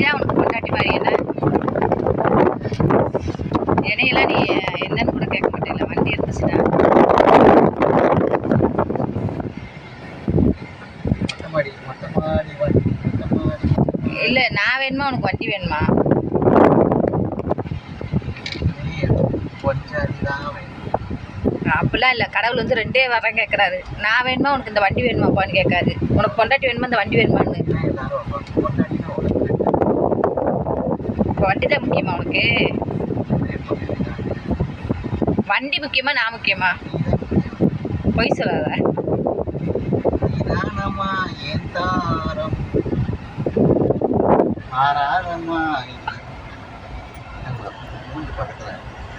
தான் உனக்கு பொண்டாட்டி மாதிரி என்ன என்னையெல்லாம் நீ என்னன்னு கூட கேட்க மாட்டேன். வண்டி இருந்துச்சுன்னா இல்லை நான் வேணுமா உனக்கு வண்டி வேணுமா? அப்படிலாம் இல்லை. கடவுள் வந்து 2 வரம் கேட்குறாரு. நான் வேணுமா உனக்கு இந்த வண்டி வேணுமாப்பான்னு கேட்காது. உனக்கு பொண்டாட்டி வேணுமா இந்த வண்டி வேணுமான்னு. இப்போ வண்டி தான் முக்கியமா உனக்கு? வண்டி முக்கியமா நான் முக்கியமா? பொய் சொல்லாத. ஆறாரம்மா பக்கத்துல